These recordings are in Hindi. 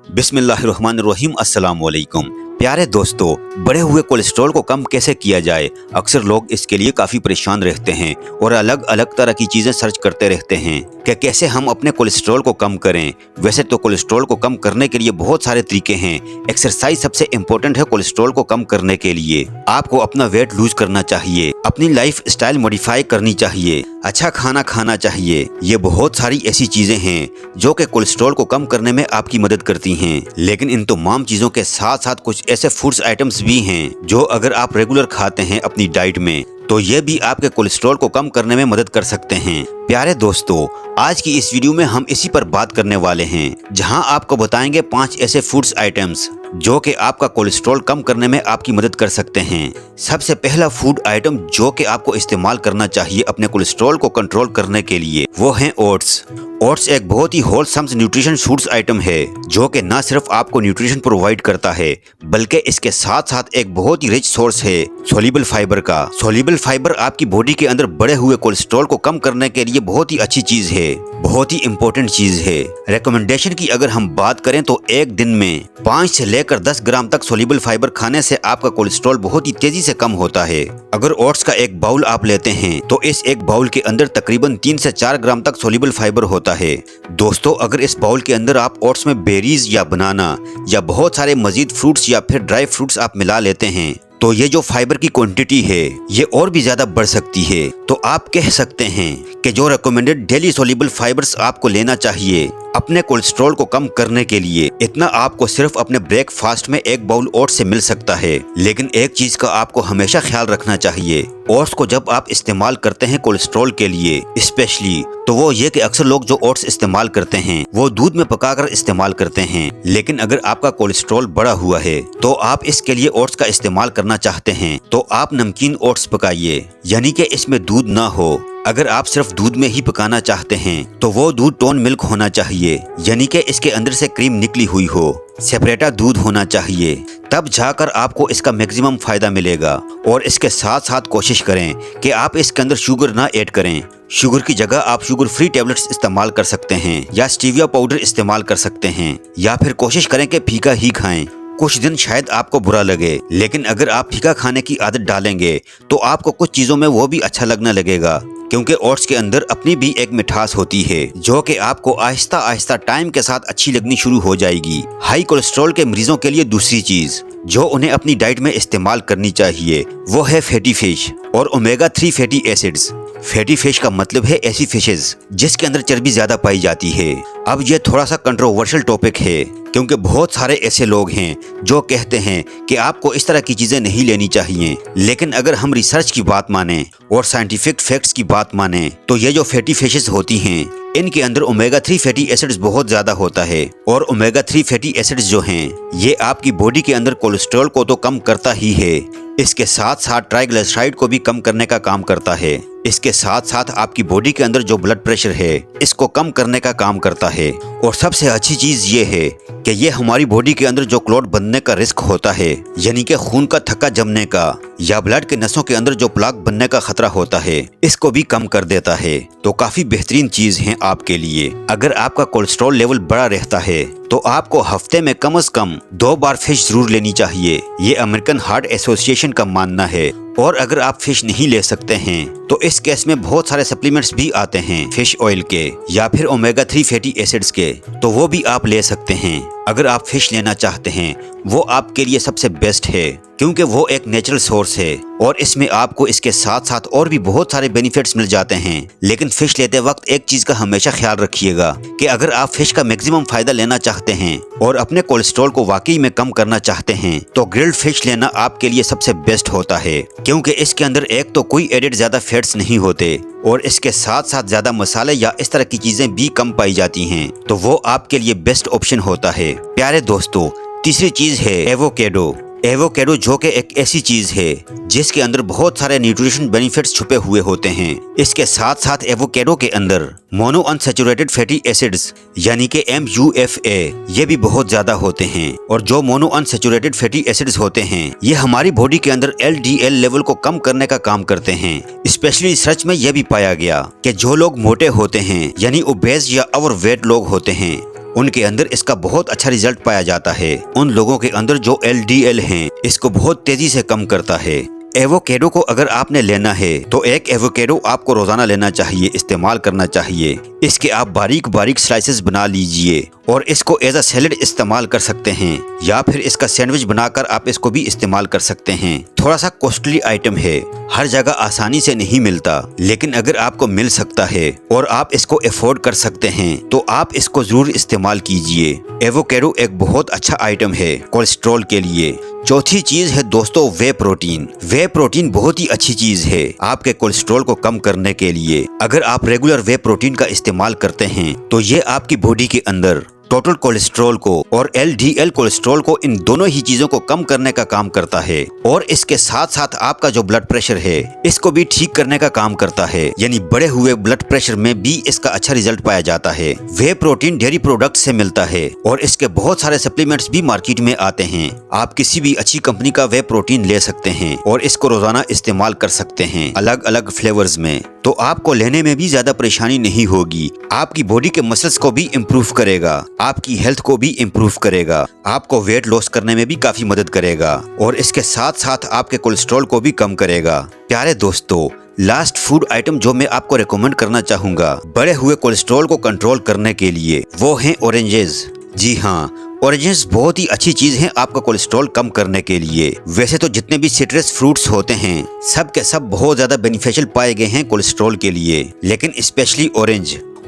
बिस्मिल्लाहिर्रहमानिर्रहीम अस्सलाम वालेकुम। प्यारे दोस्तों, बढ़े हुए कोलेस्ट्रॉल को कम कैसे किया जाए, अक्सर लोग इसके लिए काफ़ी परेशान रहते हैं और अलग अलग तरह की चीज़ें सर्च करते रहते हैं कि कैसे हम अपने कोलेस्ट्रॉल को कम करें। वैसे तो कोलेस्ट्रॉल को कम करने के लिए बहुत सारे तरीके हैं। एक्सरसाइज सबसे इम्पोर्टेंट है कोलेस्ट्रॉल को कम करने के लिए। आपको अपना वेट लूज करना चाहिए, अपनी लाइफ स्टाइल मॉडिफाई करनी चाहिए, अच्छा खाना खाना चाहिए। ये बहुत सारी ऐसी चीज़ें हैं जो कि कोलेस्ट्रॉल को कम करने में आपकी मदद करती हैं। लेकिन इन तमाम चीज़ों के साथ साथ कुछ ऐसे फूड्स आइटम्स भी हैं जो अगर आप रेगुलर खाते हैं अपनी डाइट में तो ये भी आपके कोलेस्ट्रॉल को कम करने में मदद कर सकते हैं। प्यारे दोस्तों, आज की इस वीडियो में हम इसी पर बात करने वाले हैं, जहां आपको बताएंगे 5 ऐसे फूड्स आइटम्स जो कि आपका कोलेस्ट्रॉल कम करने में आपकी मदद कर सकते हैं। सबसे पहला फूड आइटम जो कि आपको इस्तेमाल करना चाहिए अपने कोलेस्ट्रॉल को कंट्रोल करने के लिए, वो है ओट्स। ओट्स एक बहुत ही होलसम न्यूट्रिशन फूड्स आइटम है जो कि न सिर्फ आपको न्यूट्रिशन प्रोवाइड करता है बल्कि इसके साथ साथ एक बहुत ही रिच सोर्स है सोल्यूबल फाइबर का। सोल्यूबल फाइबर आपकी बॉडी के अंदर बढ़े हुए कोलेस्ट्रॉल को कम करने के लिए बहुत ही अच्छी चीज है, बहुत ही इम्पोर्टेंट चीज है। रिकमेंडेशन की अगर हम बात करें तो एक दिन में 5 से लेकर 10 ग्राम तक सोल्यूबल फाइबर खाने से आपका कोलेस्ट्रॉल बहुत ही तेजी से कम होता है। अगर ओट्स का एक बाउल आप लेते हैं तो इस एक बाउल के अंदर तकरीबन 3 से 4 ग्राम तक सोल्यूबल फाइबर होता है। दोस्तों, अगर इस बाउल के अंदर आप ओट्स में बेरीज या बनाना या बहुत सारे मजीद फ्रूट्स या फिर ड्राई फ्रूट्स आप मिला लेते हैं तो ये जो फाइबर की क्वांटिटी है ये और भी ज्यादा बढ़ सकती है। तो आप कह सकते हैं कि जो रिकमेंडेड डेली सोल्यूबल फाइबर्स आपको लेना चाहिए अपने कोलेस्ट्रॉल को कम करने के लिए, इतना आपको सिर्फ अपने ब्रेकफास्ट में एक बाउल ओट्स से मिल सकता है। लेकिन एक चीज का आपको हमेशा ख्याल रखना चाहिए, ओट्स को जब आप इस्तेमाल करते हैं कोलेस्ट्रॉल के लिए स्पेशली, तो वो ये कि अक्सर लोग जो ओट्स इस्तेमाल करते हैं वो दूध में पकाकर इस्तेमाल करते हैं। लेकिन अगर आपका कोलेस्ट्रॉल बढ़ा हुआ है तो आप इसके लिए ओट्स का इस्तेमाल करना चाहते हैं तो आप नमकीन ओट्स पकाइए, यानी कि इसमें दूध ना हो। अगर आप सिर्फ दूध में ही पकाना चाहते हैं तो वो दूध टोन मिल्क होना चाहिए, यानी कि इसके अंदर से क्रीम निकली हुई हो, सेपरेटा दूध होना चाहिए, तब जाकर आपको इसका मैक्सिमम फायदा मिलेगा। और इसके साथ साथ कोशिश करें कि आप इसके अंदर शुगर ना ऐड करें। शुगर की जगह आप शुगर फ्री टेबलेट्स इस्तेमाल कर सकते हैं या स्टीविया पाउडर इस्तेमाल कर सकते हैं, या फिर कोशिश करें कि फीका ही खाएं। कुछ दिन शायद आपको बुरा लगे, लेकिन अगर आप फीका खाने की आदत डालेंगे तो आपको कुछ चीजों में वो भी अच्छा लगने लगेगा, क्योंकि ओट्स के अंदर अपनी भी एक मिठास होती है जो कि आपको आहिस्ता आहिस्ता टाइम के साथ अच्छी लगनी शुरू हो जाएगी। हाई कोलेस्ट्रॉल के मरीजों के लिए दूसरी चीज जो उन्हें अपनी डाइट में इस्तेमाल करनी चाहिए वो है फैटी फिश और omega 3 fatty acids. Fatty fish का मतलब है ऐसी फिशेस जिसके अंदर चर्बी ज्यादा पाई जाती है। अब ये थोड़ा सा कंट्रोवर्शियल टॉपिक है क्योंकि बहुत सारे ऐसे लोग हैं जो कहते हैं कि आपको इस तरह की चीजें नहीं लेनी चाहिए। लेकिन अगर हम रिसर्च की बात माने और साइंटिफिक फैक्ट्स की बात माने तो ये जो फैटी फिशेस होती हैं इनके अंदर ओमेगा 3 फैटी एसिड्स बहुत ज्यादा होता है। और ओमेगा 3 फैटी एसिड्स जो हैं ये आपकी बॉडी के अंदर कोलेस्ट्रॉल को तो कम करता ही है, इसके साथ साथ ट्राइग्लिसराइड को भी कम करने का काम करता है। इसके साथ साथ आपकी बॉडी के अंदर जो ब्लड प्रेशर है इसको कम करने का काम करता है। और सबसे अच्छी चीज ये है कि ये हमारी बॉडी के अंदर जो क्लॉट बनने का रिस्क होता है, यानी कि खून का थक्का जमने का या ब्लड के नसों के अंदर जो प्लाक बनने का खतरा होता है, इसको भी कम कर देता है। तो काफी बेहतरीन चीज है आपके लिए। अगर आपका कोलेस्ट्रॉल लेवल बड़ा रहता है तो आपको हफ्ते में कम से कम 2 बार फिश जरूर लेनी चाहिए, ये अमेरिकन हार्ट एसोसिएशन का मानना है। और अगर आप फिश नहीं ले सकते हैं तो इस केस में बहुत सारे सप्लीमेंट्स भी आते हैं फिश ऑयल के या फिर ओमेगा 3 फैटी एसिड्स के, तो वो भी आप ले सकते हैं। अगर आप फिश लेना चाहते हैं वो आपके लिए सबसे बेस्ट है क्योंकि वो एक नेचुरल सोर्स है और इसमें आपको इसके साथ साथ और भी बहुत सारे बेनिफिट्स मिल जाते हैं। लेकिन फिश लेते वक्त एक चीज का हमेशा ख्याल रखिएगा कि अगर आप फिश का मैक्सिमम फायदा लेना चाहते हैं और अपने कोलेस्ट्रॉल को वाकई में कम करना चाहते हैं तो ग्रिल्ड फिश लेना आपके लिए सबसे बेस्ट होता है, क्योंकि इसके अंदर एक तो कोई एडेड ज्यादा फैट्स नहीं होते और इसके साथ साथ ज्यादा मसाले या इस तरह की चीजें भी कम पाई जाती हैं, तो वो आपके लिए बेस्ट ऑप्शन होता है। प्यारे दोस्तों, तीसरी चीज है एवोकेडो। एवोकेडो जो कि एक ऐसी चीज है जिसके अंदर बहुत सारे न्यूट्रिशन बेनिफिट्स छुपे हुए होते हैं। इसके साथ साथ एवोकेडो के अंदर मोनो अनसैचुरेटेड फैटी एसिड्स यानी कि MUFA ये भी बहुत ज्यादा होते हैं। और जो मोनो अनसैचुरेटेड फैटी एसिड्स होते हैं ये हमारी बॉडी के अंदर LDL लेवल को कम करने का काम करते हैं। स्पेशली रिसर्च में यह भी पाया गया कि जो लोग मोटे होते हैं यानी ओबेस या ओवरवेट लोग होते हैं उनके अंदर इसका बहुत अच्छा रिजल्ट पाया जाता है। उन लोगों के अंदर जो LDL हैं, इसको बहुत तेजी से कम करता है। एवोकेडो को अगर आपने लेना है तो एक एवोकेडो आपको रोजाना लेना चाहिए, इस्तेमाल करना चाहिए। इसके आप बारीक बारीक स्लाइसेस बना लीजिए और इसको एज अ सैलेड इस्तेमाल कर सकते हैं, या फिर इसका सैंडविच बनाकर आप इसको भी इस्तेमाल कर सकते हैं। थोड़ा सा कॉस्टली आइटम है, हर जगह आसानी से नहीं मिलता, लेकिन अगर आपको मिल सकता है और आप इसको अफोर्ड कर सकते हैं तो आप इसको जरूर इस्तेमाल कीजिए। एवोकेडो एक बहुत अच्छा आइटम है कोलेस्ट्रॉल के लिए। चौथी चीज है दोस्तों वे प्रोटीन। वे प्रोटीन बहुत ही अच्छी चीज है आपके कोलेस्ट्रॉल को कम करने के लिए। अगर आप रेगुलर वे प्रोटीन का इस्तेमाल करते हैं तो ये आपकी बॉडी के अंदर टोटल कोलेस्ट्रॉल को और LDL कोलेस्ट्रॉल को, इन दोनों ही चीजों को कम करने का काम करता है। और इसके साथ साथ आपका जो ब्लड प्रेशर है इसको भी ठीक करने का काम करता है, यानी बढ़े हुए ब्लड प्रेशर में भी इसका अच्छा रिजल्ट पाया जाता है। वे प्रोटीन डेयरी प्रोडक्ट से मिलता है और इसके बहुत सारे सप्लीमेंट्स भी मार्केट में आते हैं। आप किसी भी अच्छी कंपनी का वे प्रोटीन ले सकते हैं और इसको रोजाना इस्तेमाल कर सकते हैं अलग अलग फ्लेवर्स में। तो आपको लेने में भी ज्यादा परेशानी नहीं होगी। आपकी बॉडी के मसल्स को भी इम्प्रूव करेगा, आपकी हेल्थ को भी इम्प्रूव करेगा, आपको वेट लॉस करने में भी काफी मदद करेगा और इसके साथ साथ आपके कोलेस्ट्रॉल को भी कम करेगा। प्यारे दोस्तों, लास्ट फूड आइटम जो मैं आपको रेकमेंड करना चाहूंगा बढ़े हुए कोलेस्ट्रॉल को कंट्रोल करने के लिए, वो हैं ऑरेंजेस। जी हाँ, ऑरेंजेस बहुत ही अच्छी चीज है आपका कोलेस्ट्रॉल कम करने के लिए। वैसे तो जितने भी सिट्रस फ्रूट्स होते हैं सब के सब बहुत ज्यादा बेनिफिशियल पाए गए हैं कोलेस्ट्रॉल के लिए, लेकिन स्पेशली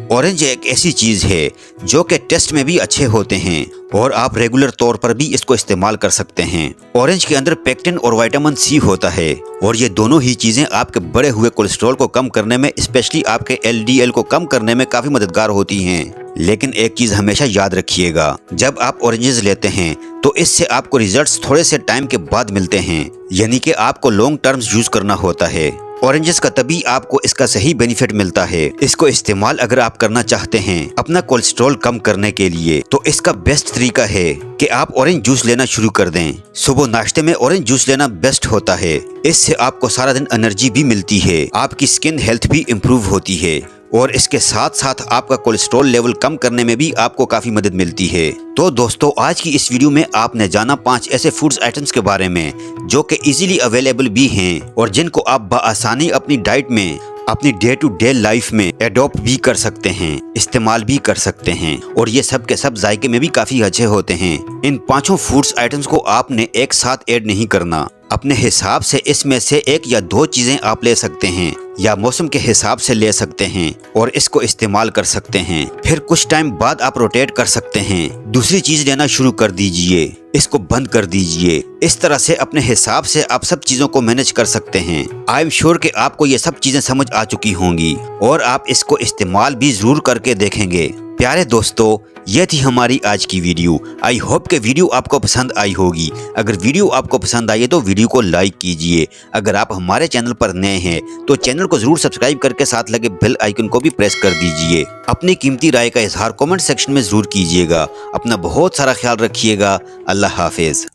ऑरेंज एक ऐसी चीज है जो कि टेस्ट में भी अच्छे होते हैं और आप रेगुलर तौर पर भी इसको इस्तेमाल कर सकते हैं। ऑरेंज के अंदर पेक्टिन और विटामिन C होता है और ये दोनों ही चीजें आपके बढ़े हुए कोलेस्ट्रॉल को कम करने में, स्पेशली आपके LDL को कम करने में काफी मददगार होती हैं। लेकिन एक चीज हमेशा याद रखिएगा, जब आप ऑरेंजेस लेते हैं तो इससे आपको रिजल्ट्स थोड़े से टाइम के बाद मिलते हैं, यानी कि आपको लॉन्ग टर्म यूज करना होता है। ऑरेंजेस का तभी आपको इसका सही बेनिफिट मिलता है। इसको इस्तेमाल अगर आप करना चाहते हैं अपना कोलेस्ट्रॉल कम करने के लिए, तो इसका बेस्ट तरीका है कि आप ऑरेंज जूस लेना शुरू कर दें। सुबह नाश्ते में ऑरेंज जूस लेना बेस्ट होता है। इससे आपको सारा दिन एनर्जी भी मिलती है, आपकी स्किन हेल्थ भी इम्प्रूव होती है और इसके साथ साथ आपका कोलेस्ट्रॉल लेवल कम करने में भी आपको काफी मदद मिलती है। तो दोस्तों, आज की इस वीडियो में आपने जाना 5 ऐसे फूड्स आइटम्स के बारे में जो कि इजीली अवेलेबल भी हैं और जिनको आप बआसानी अपनी डाइट में, अपनी डे टू डे लाइफ में एडॉप्ट भी कर सकते हैं, इस्तेमाल भी कर सकते हैं और ये सब के सब जायके में भी काफी अच्छे होते हैं। इन 5 फूड्स आइटम्स को आपने एक साथ ऐड नहीं करना, अपने हिसाब से इसमें से 1 या 2 चीजें आप ले सकते हैं या मौसम के हिसाब से ले सकते हैं और इसको इस्तेमाल कर सकते हैं। फिर कुछ टाइम बाद आप रोटेट कर सकते हैं, दूसरी चीज लेना शुरू कर दीजिए, इसको बंद कर दीजिए। इस तरह से अपने हिसाब से आप सब चीजों को मैनेज कर सकते हैं। आई एम श्योर कि आपको ये सब चीजें समझ आ चुकी होंगी और आप इसको इस्तेमाल भी जरूर करके देखेंगे। प्यारे दोस्तों, ये थी हमारी आज की वीडियो। आई होप कि वीडियो आपको पसंद आई होगी। अगर वीडियो आपको पसंद आई है तो वीडियो को लाइक कीजिए। अगर आप हमारे चैनल पर नए हैं तो चैनल को जरूर सब्सक्राइब करके साथ लगे बेल आइकन को भी प्रेस कर दीजिए। अपनी कीमती राय का इजहार कमेंट सेक्शन में जरूर कीजिएगा। अपना बहुत सारा ख्याल रखिएगा। अल्लाह हाफिज।